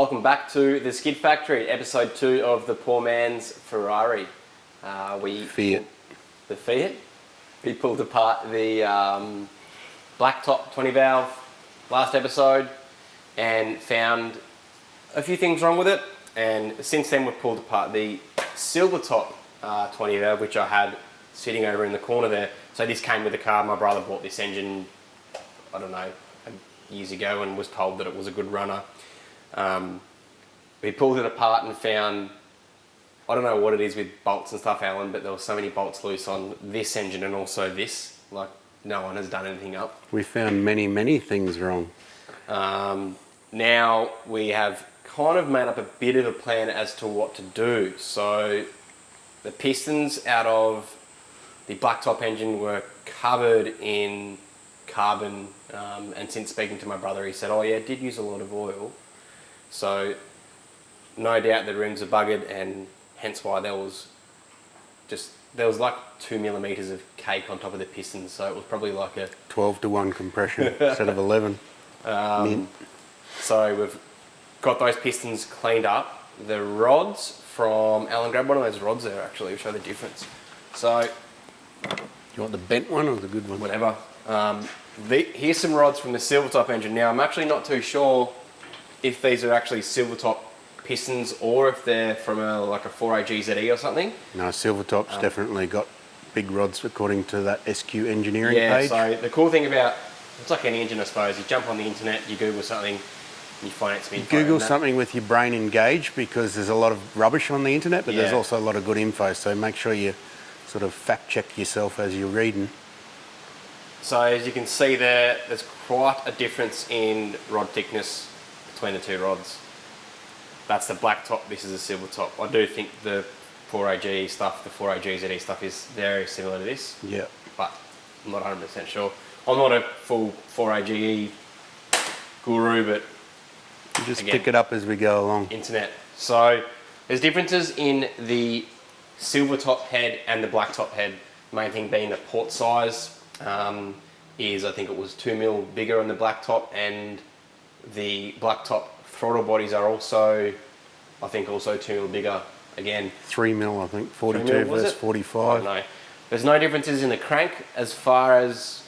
Welcome back to the Skid Factory, episode 2 of the poor man's Ferrari. Fiat. The Fiat. We pulled apart the blacktop 20 valve last episode and found a few things wrong with it. And since then we've pulled apart the silver top 20 valve, which I had sitting over in the corner there. So this came with the car. My brother bought this engine, I don't know, years ago and was told that it was a good runner. We pulled it apart and found, I don't know what it is with bolts and stuff, Alan, but there were so many bolts loose on this engine and also this, like no one has done anything up. We found many things wrong. Now we have kind of made up a bit of a plan as to what to do. So the pistons out of the blacktop engine were covered in carbon, and since speaking to my brother he said, oh yeah, it did use a lot of oil. So no doubt the rims are buggered, and hence why there was like 2 millimeters of cake on top of the pistons, so it was probably like a 12-to-1 compression instead of 11. So we've got those pistons cleaned up. The rods from Alan, grab one of those rods there actually, show the difference. So You want the bent one or the good one? whatever. Here's some rods from the Silvertop engine. Now I'm actually not too sure if these are actually Silvertop pistons or if they're from like a 4AGE ZE or something. No, Silvertop's definitely got big rods according to that SQ engineering Yeah, page. so the cool thing about, it's like any engine I suppose, you jump on the internet, you Google something, you find out some info. Google something with your brain engaged, because there's a lot of rubbish on the internet, but there's Yeah. also a lot of good info, so make sure you sort of fact check yourself as you're reading. So as you can see there's quite a difference in rod thickness between the two rods. That's the black top, this is the silver top. I do think the 4AG stuff, the 4AG ZE stuff is very similar to this. Yeah. But I'm not 100% sure. I'm not a full 4AGE guru, but You just again, pick it up as we go along. internet. So there's differences in the silver top head and the black top head. Main thing being the port size is, I think it was 2 mil bigger on the black top, and the black top throttle bodies are also, I think, also 2 mil bigger. Again, 3 mil, I think, 42 mil, was versus it? 45. No, there's no differences in the crank as far as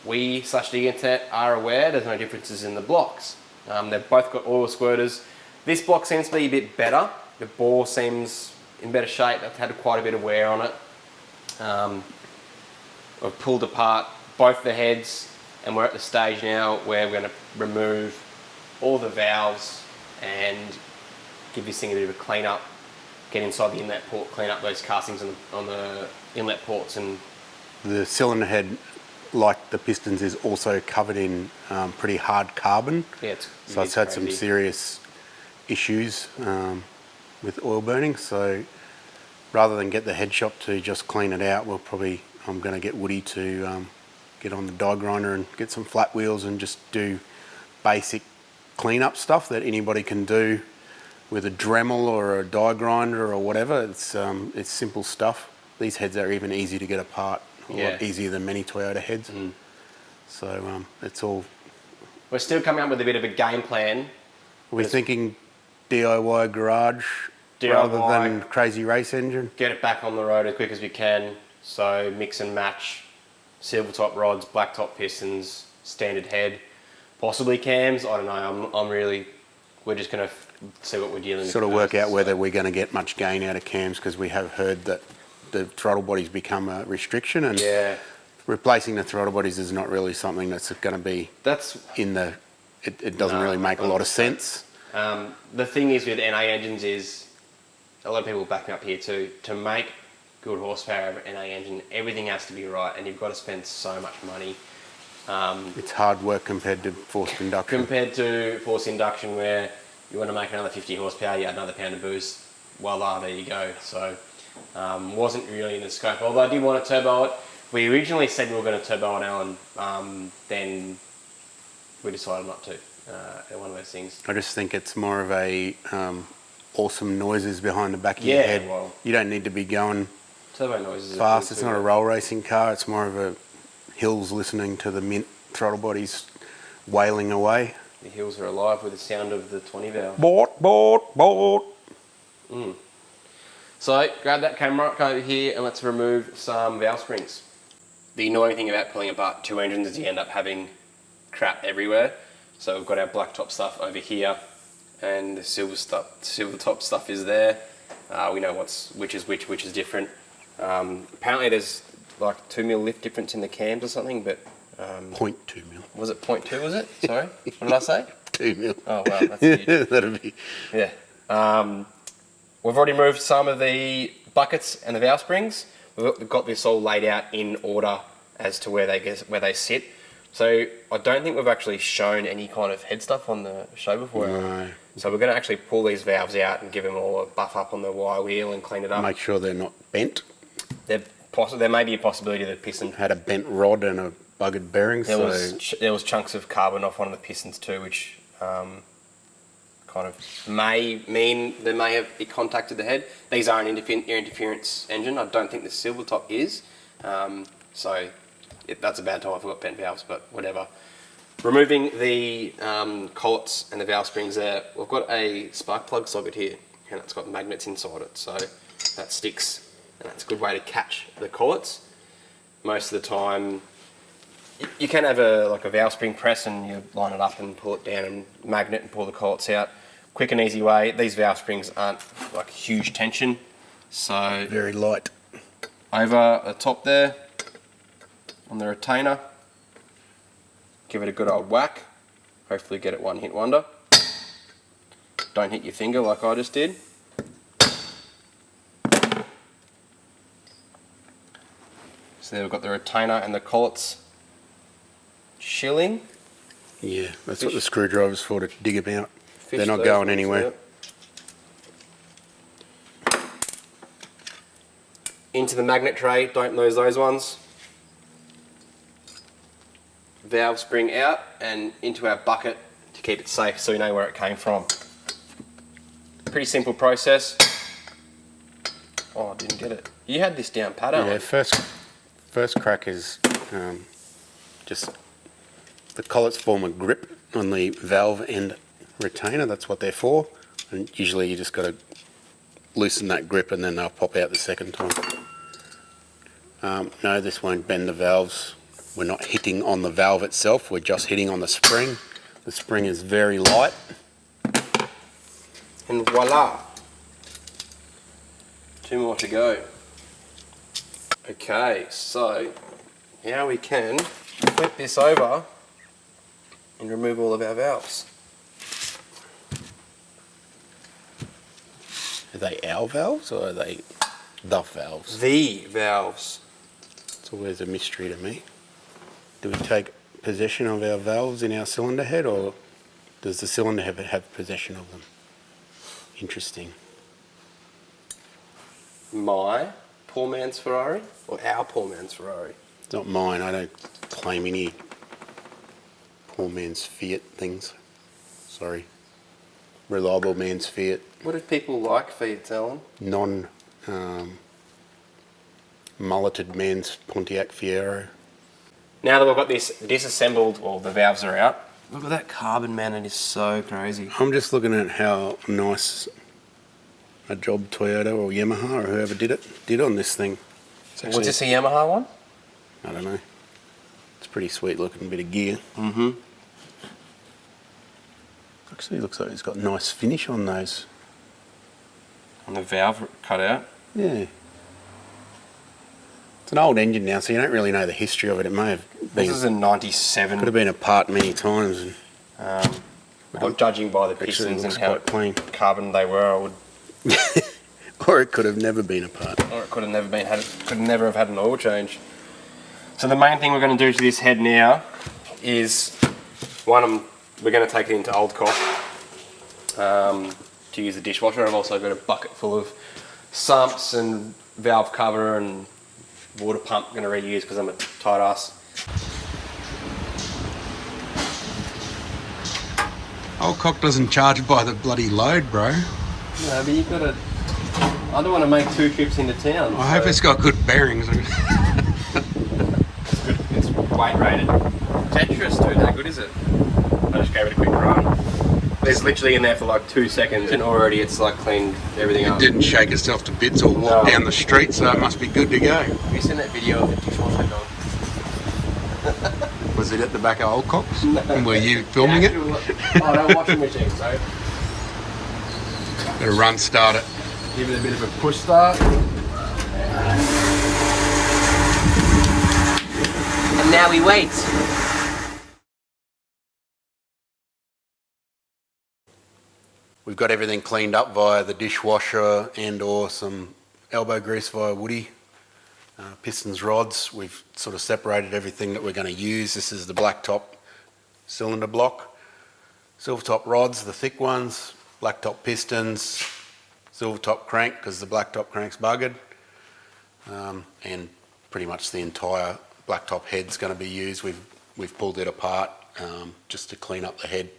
we/the internet are aware. There's no differences in the blocks. They've both got oil squirters. This block seems to be a bit better. The bore seems in better shape. They've had quite a bit of wear on it. I've pulled apart both the heads, and we're at the stage now where we're going to remove all the valves and give this thing a bit of a clean up. Get inside the inlet port, clean up those castings on the inlet ports, and The cylinder head, like the pistons, is also covered in pretty hard carbon. yeah, So it's had some serious issues with oil burning. So rather than get the head shop to just clean it out, I'm going to get Woody to get on the die grinder and get some flat wheels and just do basic cleanup stuff that anybody can do with a Dremel or a die grinder or whatever. It's simple stuff. These heads are even easy to get apart. A lot easier than many Toyota heads. So it's all. We're still coming up with a bit of a game plan. We're thinking DIY garage rather than crazy race engine. Get it back on the road as quick as we can. So mix and match silver top rods, black top pistons, standard head, possibly cams. I don't know. We're just going to see what we're dealing with. Sort of work out whether we're going to get much gain out of cams, because we have heard that the throttle bodies become a restriction, and replacing the throttle bodies is not really something that's going to be it doesn't really make a lot of sense. The thing is with NA engines is, a lot of people back me up here too, to make good horsepower of an NA engine, everything has to be right, and you've got to spend so much money. It's hard work compared to forced induction. Compared to forced induction, where you want to make another 50 horsepower, you add another pound of boost, voila, there you go. So wasn't really in the scope, although I did want to turbo it. We originally said we were going to turbo it, Alan, then we decided not to. One of those things. I just think it's more of a awesome noises behind the back of your head. Well, you don't need to be going turbo noises fast. It's not a roll racing car. It's more of a hills listening to the mint throttle bodies wailing away. The hills are alive with the sound of the 20 valve. Board. So grab that camera, go over here and let's remove some valve springs. The annoying thing about pulling apart two engines is you end up having crap everywhere. So we've got our blacktop stuff over here and the silver top stuff is there. We know which is different. Apparently there's like 2mm lift difference in the cams or something, but 0.2 mil. was it 0.2, was it? Sorry, what did I say? 2 mil. Oh wow, that's huge. That'd be... Yeah. We've already moved some of the buckets and the valve springs. We've got this all laid out in order as to where they sit. So I don't think we've actually shown any kind of head stuff on the show before. No. So we're going to actually pull these valves out and give them all a buff up on the wire wheel and clean it up. Make sure they're not bent. There may be a possibility that the piston Had a bent rod and a buggered bearing. there was chunks of carbon off one of the pistons too, which kind of may mean they may have it contacted the head. These are an interference engine. I don't think the silver top is. That's a bad time. I forgot bent valves, but whatever. Removing the collets and the valve springs there, we've got a spark plug socket here, and it's got magnets inside it, so that sticks, and that's a good way to catch the collets. Most of the time, you can have a valve spring press and you line it up and pull it down and magnet and pull the collets out. Quick and easy way. These valve springs aren't like huge tension, so very light. over the top there on the retainer, give it a good old whack. Hopefully get it one hit wonder. Don't hit your finger like I just did. So there we've got the retainer and the collets shilling. Yeah, that's what the screwdriver's for, to dig them out. They're not going anywhere. Yep. Into the magnet tray, don't lose those ones. Valve spring out and into our bucket to keep it safe so we know where it came from. Pretty simple process. Oh, I didn't get it. You had this down pat, Yeah, first crack is just the collets form a grip on the valve and retainer. That's what they're for. And usually you just got to loosen that grip and then they'll pop out the second time. No, this won't bend the valves. We're not hitting on the valve itself, we're just hitting on the spring. The spring is very light. And voila! 2 more to go. Okay, so now we can flip this over and remove all of our valves. Are they our valves or are they the valves? The valves. It's always a mystery to me. Do we take possession of our valves in our cylinder head, or does the cylinder head have possession of them? Interesting. My poor man's Ferrari or our poor man's Ferrari? It's not mine. I don't claim any poor man's Fiat things. Sorry. Reliable man's Fiat. What did people like Fiat, Alan? Mulleted man's Pontiac Fiero. Now that we've got this disassembled, well, the valves are out. Look at that carbon, man, it is so crazy. I'm just looking at how nice a job Toyota or Yamaha or whoever did on this thing. Was this a Yamaha one? I don't know. It's a pretty sweet looking bit of gear. Mm-hmm. Actually looks like it's got a nice finish on those. On the valve cut out? Yeah. It's an old engine now, so you don't really know the history of it. It may have been... This is a 97. Could have been apart many times. And judging by the pistons and how clean. Carbon they were, I would... Or it could have never been apart. Or it could have never have had an oil change. So the main thing we're going to do to this head now is, we're going to take it into Old Cop to use the dishwasher. I've also got a bucket full of sumps and valve cover and water pump I'm going to reuse because I'm a tight ass. Old cock doesn't charge by the bloody load, bro. No, but you've got to... I don't want to make 2 trips into town. I hope it's got good bearings. It's good. It's weight rated. Tetris, dude, how good is it? I just gave it a quick run. It's literally in there for like 2 seconds and already it's like cleaned everything up. It didn't shake itself to bits or walk down the street, so it must be good to go. Have you seen that video of the dishwasher dog? Was it at the back of Old Cops? And were you filming it? Oh, no, washing machine, so. Got to run start it. Give it a bit of a push start. And now we wait. We've got everything cleaned up via the dishwasher and or some elbow grease via Woody. Pistons, rods, we've sort of separated everything that we're going to use. This is the black top cylinder block. Silver top rods, the thick ones, black top pistons, silver top crank because the black top crank's buggered. And pretty much the entire black top head's going to be used. We've pulled it apart just to clean up the head,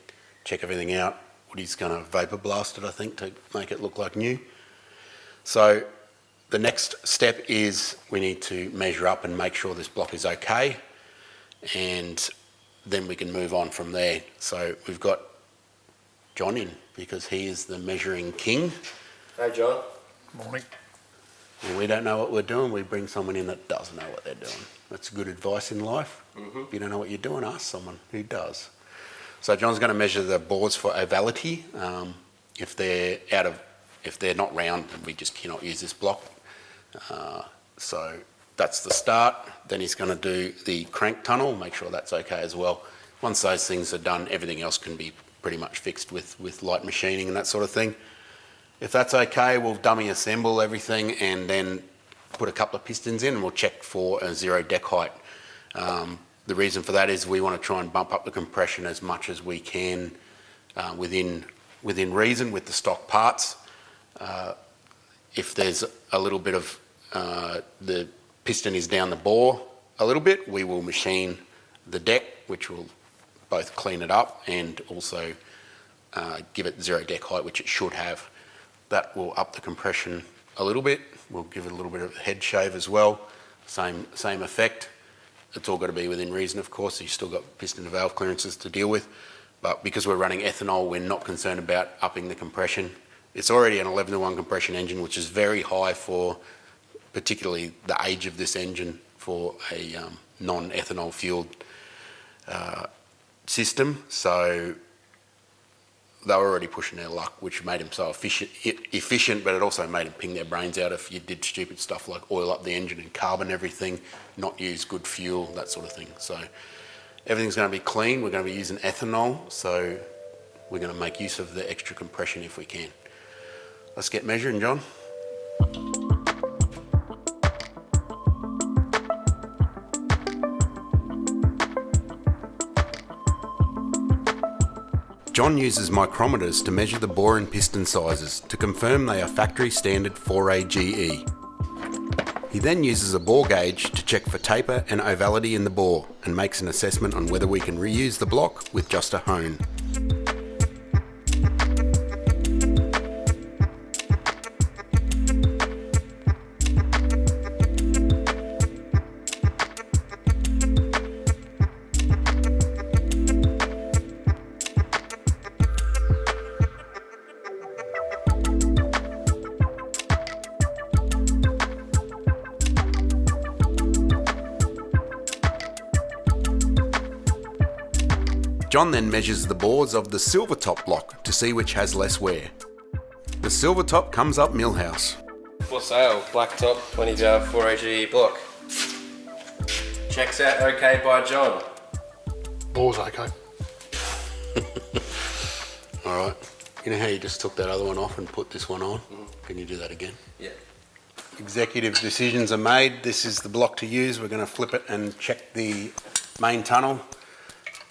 check everything out. Woody's going to vapor blast it, I think, to make it look like new. So the next step is we need to measure up and make sure this block is okay, and then we can move on from there. So we've got John in because he is the measuring king. Hey John. Morning. And we don't know what we're doing, we bring someone in that does know what they're doing. That's good advice in life. If you don't know what you're doing, ask someone who does. So John's going to measure the bores for ovality. If they're not round, we just cannot use this block. So that's the start. Then he's going to do the crank tunnel, make sure that's okay as well. Once those things are done, everything else can be pretty much fixed with light machining and that sort of thing. If that's okay, we'll dummy assemble everything and then put a couple of pistons in and we'll check for a 0 deck height. The reason for that is we want to try and bump up the compression as much as we can within reason with the stock parts. If there's a little bit of the piston is down the bore a little bit, we will machine the deck, which will both clean it up and also give it 0 deck height, which it should have. That will up the compression a little bit. We'll give it a little bit of head shave as well. Same effect. It's all got to be within reason, of course. You've still got piston and valve clearances to deal with. But because we're running ethanol, we're not concerned about upping the compression. It's already an 11:1 compression engine, which is very high for particularly the age of this engine for a non-ethanol fueled system. So they were already pushing their luck, which made them so efficient, but it also made them ping their brains out if you did stupid stuff like oil up the engine and carbon everything, not use good fuel, that sort of thing. So everything's going to be clean. We're going to be using ethanol, so we're going to make use of the extra compression if we can. Let's get measuring, John. John uses micrometers to measure the bore and piston sizes to confirm they are factory standard 4AGE. He then uses a bore gauge to check for taper and ovality in the bore and makes an assessment on whether we can reuse the block with just a hone. John then measures the bores of the silver top block to see which has less wear. The silver top comes up millhouse. For sale, black top, 20V 4AGE block. Checks out okay by John. Bore's okay. Alright, you know how you just took that other one off and put this one on? Can you do that again? Yeah. Executive decisions are made. This is the block to use. We're going to flip it and check the main tunnel.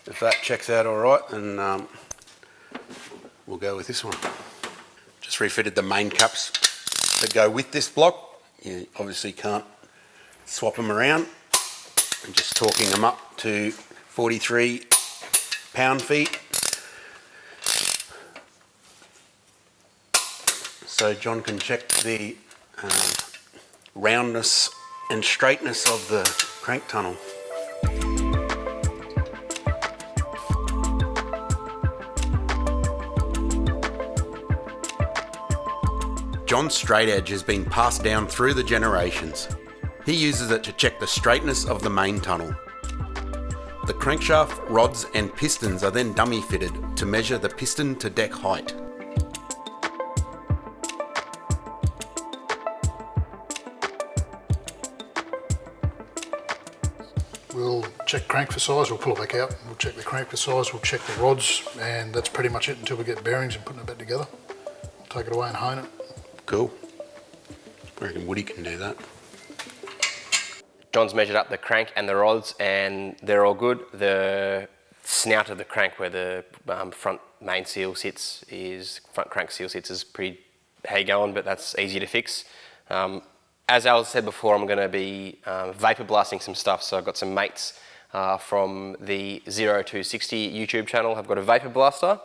If that checks out all right, then we'll go with this one. Just refitted the main caps that go with this block. You obviously can't swap them around. I'm just torquing them up to 43 pound-feet. So John can check the roundness and straightness of the crank tunnel. John's straight edge has been passed down through the generations. He uses it to check the straightness of the main tunnel. The crankshaft, rods and pistons are then dummy fitted to measure the piston to deck height. We'll check crank for size, we'll pull it back out, we'll check the crank for size, we'll check the rods, and that's pretty much it until we get bearings and putting it back together. Take it away and hone it. Cool. I reckon Woody can do that. John's measured up the crank and the rods and they're all good. The snout of the crank where the front main seal sits front crank seal sits is pretty hay going, but that's easy to fix. As Al said before, I'm going to be vapor blasting some stuff. So I've got some mates from the 0 to 60 YouTube channel have got a vapor blaster,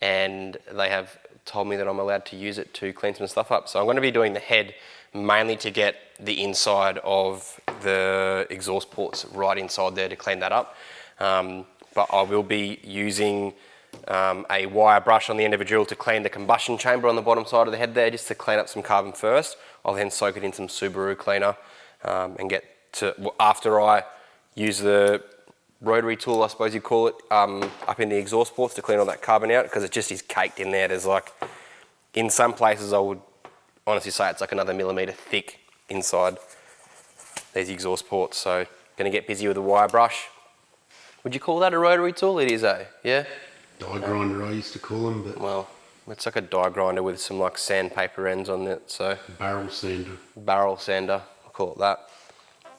and they have told me that I'm allowed to use it to clean some stuff up. So I'm going to be doing the head mainly to get the inside of the exhaust ports right inside there to clean that up. But I will be using a wire brush on the end of a drill to clean the combustion chamber on the bottom side of the head there, just to clean up some carbon first. I'll then soak it in some Subaru cleaner and get to, after I use the rotary tool, I suppose you call it, up in the exhaust ports to clean all that carbon out, because it just is caked in there. There's like, in some places I would honestly say it's like another millimetre thick inside these exhaust ports. So gonna get busy with a wire brush. Would you call that a rotary tool? It is, eh? Yeah? Die grinder I used to call them, but... Well, it's like a die grinder with some like sandpaper ends on it, so... Barrel sander. Barrel sander, I'll call it that.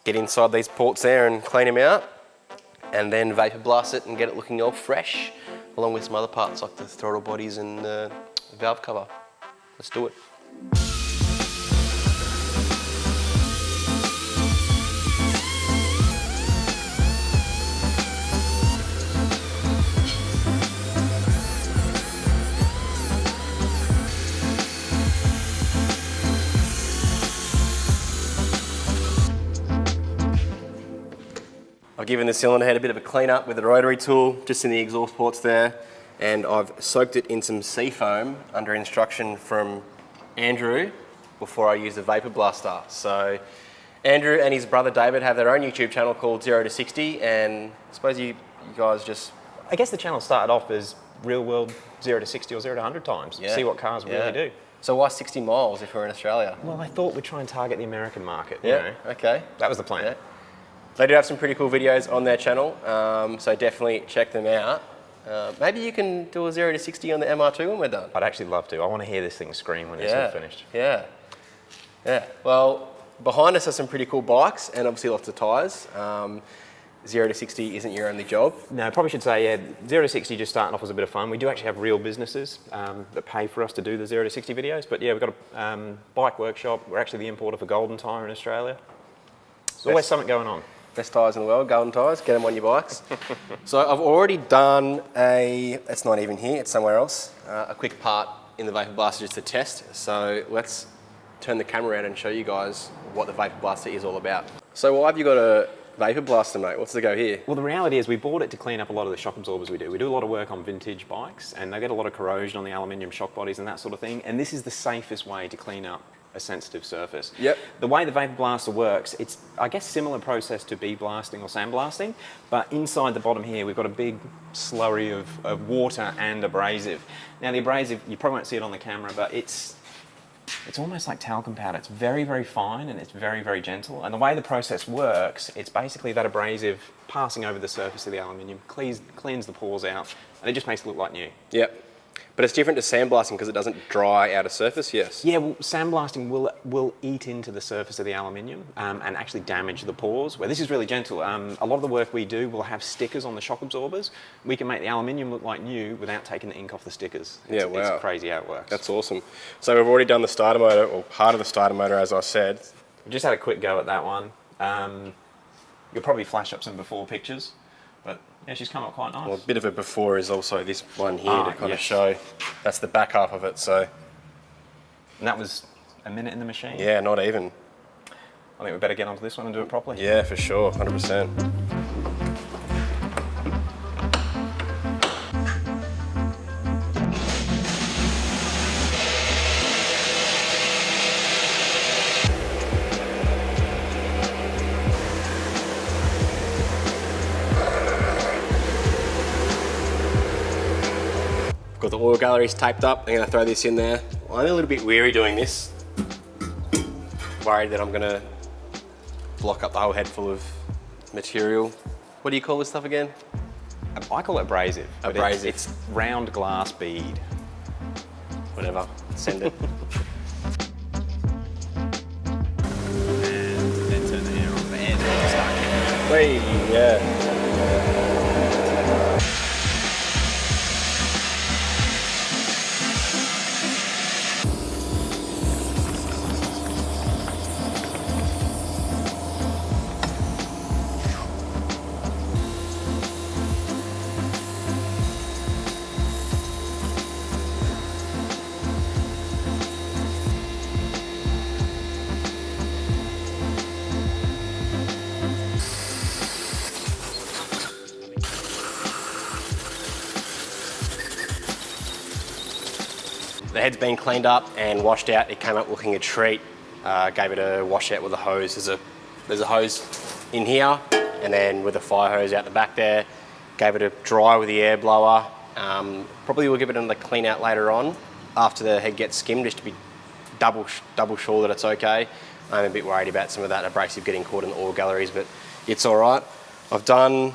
Get inside these ports there and clean them out, and then vapor blast it and get it looking all fresh, along with some other parts like the throttle bodies and the valve cover. Let's do it. I've given the cylinder head a bit of a clean up with the rotary tool, just in the exhaust ports there, and I've soaked it in some seafoam under instruction from Andrew before I use the vapor blaster. So Andrew and his brother David have their own YouTube channel called 0 to 60, and I suppose you guys just... I guess the channel started off as real world 0 to 60 or 0 to 100 times, see what cars really do. So why 60 miles if we're in Australia? Well, I thought we'd try and target the American market. Yeah, you know? okay. That was the plan. Yeah. They do have some pretty cool videos on their channel, so definitely check them out. Maybe you can do a 0 to 60 on the MR2 when we're done. I'd actually love to. I want to hear this thing scream when it's all finished. Yeah. Well, behind us are some pretty cool bikes and obviously lots of tyres. 0 to 60 isn't your only job. No, I probably should say, 0 to 60 just starting off as a bit of fun. We do actually have real businesses that pay for us to do the 0 to 60 videos, but yeah, we've got a bike workshop. We're actually the importer for Golden Tyre in Australia. There's always something going on. Best tyres in the world, Golden tyres, get them on your bikes. So I've already done it's not even here, it's somewhere else, a quick part in the vapor blaster just to test. So let's turn the camera around and show you guys what the vapor blaster is all about. So why have you got a vapor blaster, mate? What's the go here? Well, the reality is we bought it to clean up a lot of the shock absorbers we do. We do a lot of work on vintage bikes, and they get a lot of corrosion on the aluminium shock bodies and that sort of thing, and this is the safest way to clean up a sensitive surface. Yep. The way the vapor blaster works, it's, I guess, similar process to bee blasting or sandblasting, but inside the bottom here, we've got a big slurry of water and abrasive. Now, the abrasive, you probably won't see it on the camera, but it's almost like talcum powder. It's very, very fine and it's very, very gentle. And the way the process works, it's basically that abrasive passing over the surface of the aluminium, cleans the pores out, and it just makes it look like new. Yep. But it's different to sandblasting because it doesn't dry out a surface, yes? Yeah, well, sandblasting will eat into the surface of the aluminium and actually damage the pores, where this is really gentle. A lot of the work we do will have stickers on the shock absorbers. We can make the aluminium look like new without taking the ink off the stickers. It's crazy how it works. That's awesome. So we've already done the starter motor, or part of the starter motor, as I said. We just had a quick go at that one. You'll probably flash up some before pictures, but yeah, she's come up quite nice. Well, a bit of a before is also this one here to kind of show. That's the back half of it, so. And that was a minute in the machine? Yeah, not even. I think we better get onto this one and do it properly. Yeah, for sure, 100%. Got the oil galleries taped up. I'm gonna throw this in there. I'm a little bit weary doing this. Worried that I'm gonna block up the whole head full of material. What do you call this stuff again? I call it abrasive. but Abrasive. It's round glass bead. Whatever, send it. And then turn the air on and start. Wait, yeah. The head's been cleaned up and washed out. It came up looking a treat. Gave it a wash out with a hose. There's a hose in here, and then with a fire hose out the back there. Gave it a dry with the air blower. Probably will give it another clean out later on after the head gets skimmed, just to be double sure that it's okay. I'm a bit worried about some of that abrasive getting caught in the oil galleries, but it's all right. I've done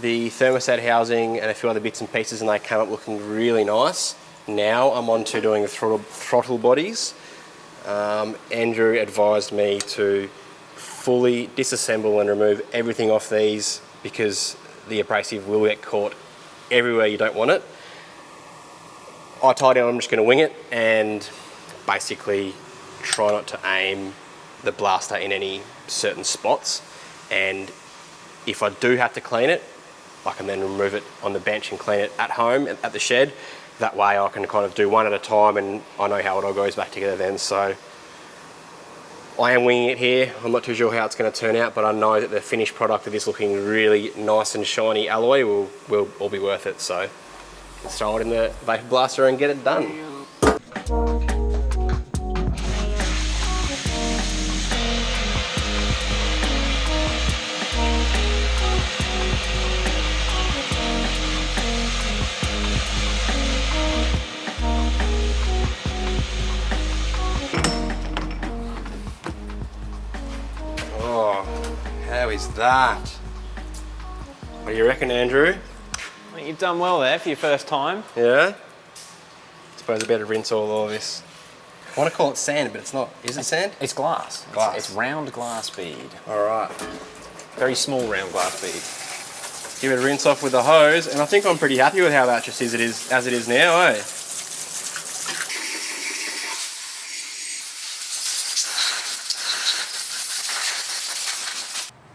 the thermostat housing and a few other bits and pieces, and they came up looking really nice. Now I'm on to doing the throttle bodies. Andrew advised me to fully disassemble and remove everything off these because the abrasive will get caught everywhere you don't want it. I tied down, I'm just going to wing it and basically try not to aim the blaster in any certain spots, and if I do have to clean it, I can then remove it on the bench and clean it at home at the shed. That way I can kind of do one at a time, and I know how it all goes back together then. So I am winging it here. I'm not too sure how it's going to turn out, but I know that the finished product of this looking really nice and shiny alloy will all be worth it. So let's throw it in the vapor blaster and get it done. How is that? What do you reckon, Andrew? Well, you've done well there for your first time. Yeah? Suppose I better rinse all of this. I want to call it sand, but it's not. Is it sand? It's glass. Glass. It's round glass bead. All right. Very small round glass bead. Give it a rinse off with the hose, and I think I'm pretty happy with how that just is as it is now, eh?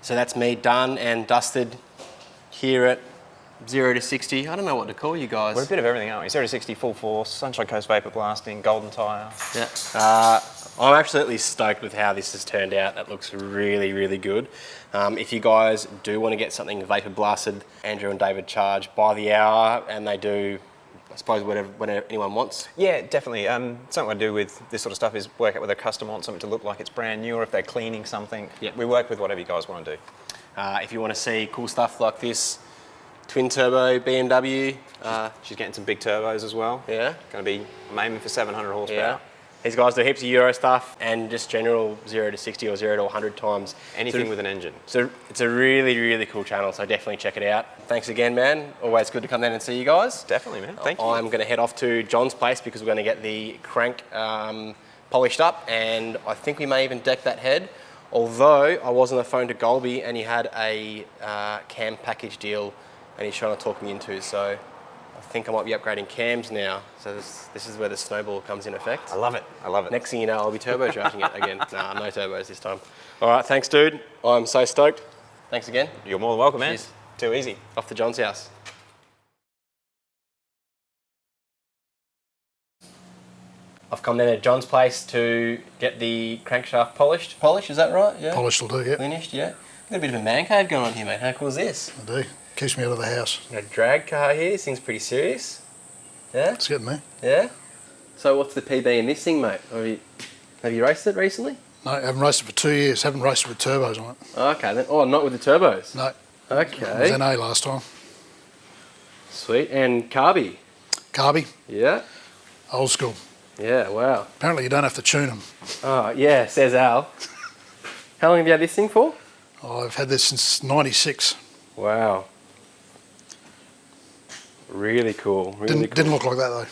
So that's me done and dusted here at 0 to 60. I don't know what to call you guys. We're a bit of everything, aren't we? 0 to 60, full force, Sunshine Coast vapor blasting, golden tyre. Yeah. I'm absolutely stoked with how this has turned out. That looks really, really good. If you guys do want to get something vapor blasted, Andrew and David charge by the hour, and they do, I suppose, whatever anyone wants. Yeah, definitely. Something I do with this sort of stuff is work out whether a customer wants something to look like it's brand new, or if they're cleaning something. Yeah. We work with whatever you guys want to do. If you want to see cool stuff like this, twin turbo BMW. She's getting some big turbos as well. Yeah. Going to be, I'm aiming for 700 horsepower. Yeah. These guys do heaps of Euro stuff and just general 0 to 60 or 0 to 100 times. Anything with an engine. So it's a really, really cool channel, so definitely check it out. Thanks again, man. Always good to come down and see you guys. Definitely, man. Thank you. I'm going to head off to John's place because we're going to get the crank polished up, and I think we may even deck that head. Although I was on the phone to Golby and he had a cam package deal and he's trying to talk me into, so I think I might be upgrading cams now. So this is where the snowball comes in effect. I love it. I love it. Next thing you know, I'll be turbocharging it again. Nah, no turbos this time. All right, thanks, dude. I'm so stoked. Thanks again. You're more than welcome, man. Cheers. Too easy. Off to John's house. I've come down to John's place to get the crankshaft polished. Polished, is that right? Yeah. Polished will do, yeah. Finished, yeah. Got a bit of a man cave going on here, mate. How cool is this? I do. Keeps me out of the house. Got a drag car here. This thing's pretty serious. Yeah. It's getting me. Yeah. So what's the PB in this thing, mate? Have you raced it recently? No, I haven't raced it for 2 years. Haven't raced it with turbos on it. Okay then. Oh, not with the turbos. No. Okay. It was NA last time. Sweet. And carby. Carby, Yeah. old school. Yeah, wow. Apparently you don't have to tune them. Oh, yeah, says Al. How long have you had this thing for? I've had this since '96. Wow. Really cool. Really cool. Didn't look like that though.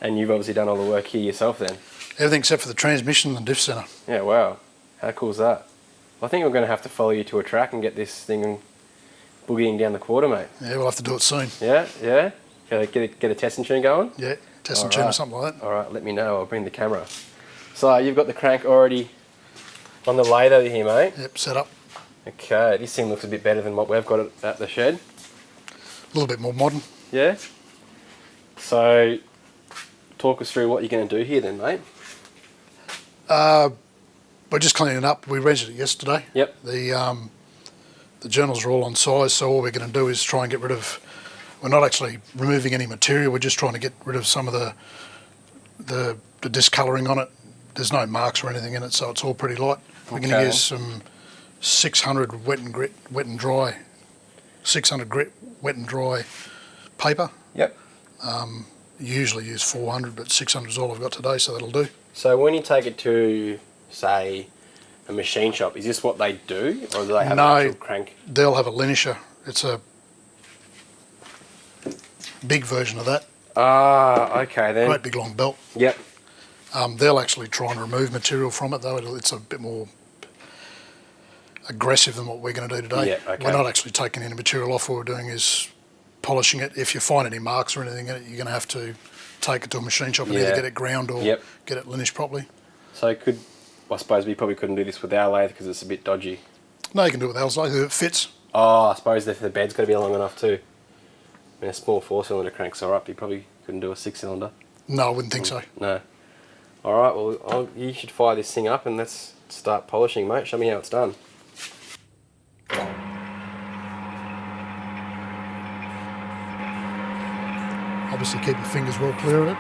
And you've obviously done all the work here yourself then? Everything except for the transmission and the diff centre. Yeah, wow. How cool is that? Well, I think we're going to have to follow you to a track and get this thing boogieing down the quarter, mate. Yeah, we'll have to do it soon. Yeah, yeah? Get a testing tune going? Yeah, test and All tune or right. something like that. All right, let me know. I'll bring the camera. So you've got the crank already on the lathe over here, mate? Yep, set up. Okay, this thing looks a bit better than what we've got at the shed. A little bit more modern. Yeah? So, talk us through what you're going to do here then, mate. We're just cleaning it up. We rented it yesterday. Yep. The journals are all on size, so all we're going to do is try and get rid of. We're not actually removing any material. We're just trying to get rid of some of the discolouring on it. There's no marks or anything in it, so it's all pretty light. We're going to use some 600 wet and dry 600 grit wet and dry paper. Yep. Usually use 400, but 600 is all I've got today, so that'll do. So when you take it to, say, a machine shop, is this what they do, or do they have an actual crank? They'll have a linisher. It's a big version of that. Ah, okay then. Great big long belt. Yep. They'll actually try and remove material from it, though. It's a bit more aggressive than what we're going to do today. Yeah, okay. We're not actually taking any material off. All we're doing is polishing it. If you find any marks or anything in it, you're going to have to take it to a machine shop and either get it ground or get it linished properly. So I suppose we probably couldn't do this with our lathe because it's a bit dodgy. No, you can do it with ours, it fits. Oh, I suppose the bed's got to be long enough too. I mean, a small 4-cylinder crank's alright, but you probably couldn't do a 6-cylinder. No, I wouldn't think so. No. Alright, well, you should fire this thing up and let's start polishing, mate. Show me how it's done. Obviously keep your fingers well clear of it.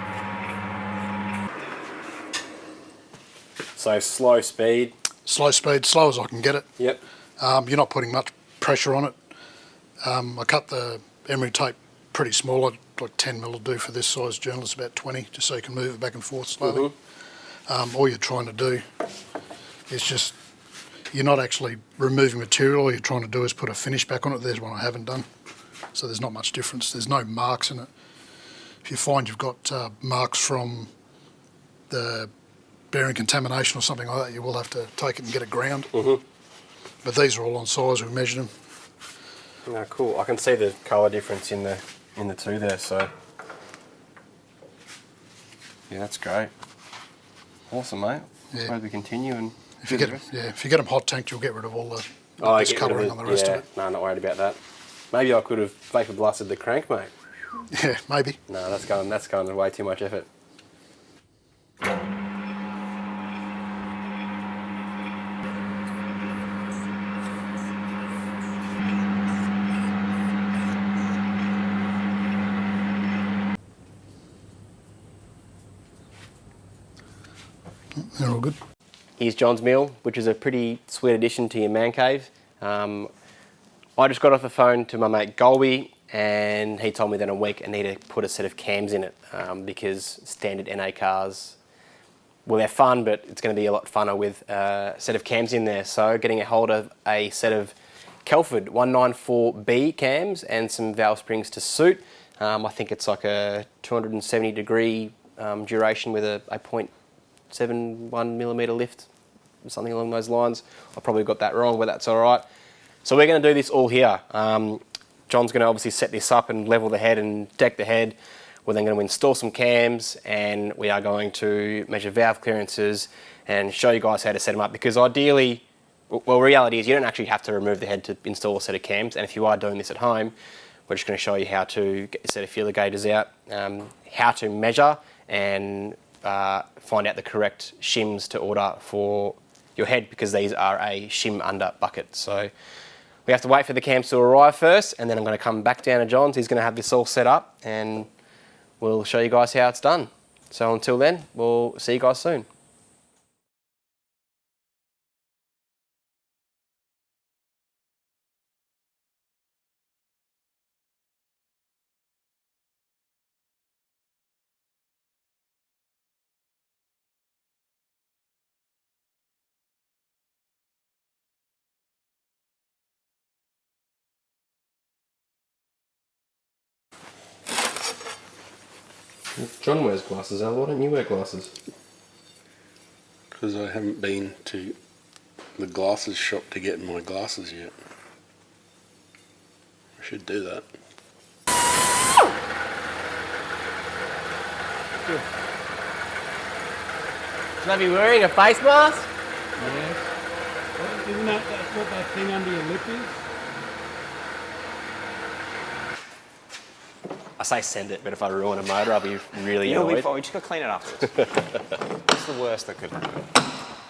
So slow speed. Slow speed, slow as I can get it. Yep. You're not putting much pressure on it. I cut the emery tape pretty small, like 10 mil will do for this size journal. It's about 20, just so you can move it back and forth slowly. All you're trying to do is just, you're not actually removing material. All you're trying to do is put a finish back on it. There's one I haven't done. So there's not much difference. There's no marks in it. If you find you've got marks from the bearing contamination or something like that, you will have to take it and get it ground. But these are all on size. We've measured them. No, cool. I can see the colour difference in the two there. So yeah, that's great. Awesome, mate. I suppose we continue and if you get them hot tanked, you'll get rid of all the discolouring on the rest of it. No, not worried about that. Maybe I could have vapor blasted the crank, mate. Yeah, maybe. No, that's going to way too much effort. They're all good. Here's John's mill, which is a pretty sweet addition to your man cave. I just got off the phone to my mate Golby, and he told me that in a week I need to put a set of cams in it because standard NA cars, well, they're fun, but it's going to be a lot funner with a set of cams in there. So getting a hold of a set of Kelford 194B cams and some valve springs to suit. I think it's like a 270 degree duration with a 0.71 millimetre lift, something along those lines. I probably got that wrong, but that's all right. So we're going to do this all here. John's going to obviously set this up and level the head and deck the head. We're then going to install some cams, and we are going to measure valve clearances and show you guys how to set them up, because ideally, well, reality is you don't actually have to remove the head to install a set of cams, and if you are doing this at home, we're just going to show you how to get a set of feeler gauges out, how to measure and find out the correct shims to order for your head, because these are a shim under bucket. So we have to wait for the cams to arrive first, and then I'm going to come back down to John's. He's going to have this all set up, and we'll show you guys how it's done. So until then, we'll see you guys soon. John wears glasses, Al. Why don't you wear glasses? Because I haven't been to the glasses shop to get my glasses yet. I should do that. Should I be wearing a face mask? Yes. Well, isn't that's what that thing under your lip is? I say send it, but if I ruin a motor, I'll be really You'll be annoyed. fine. We just got to clean it afterwards. That's the worst that could happen.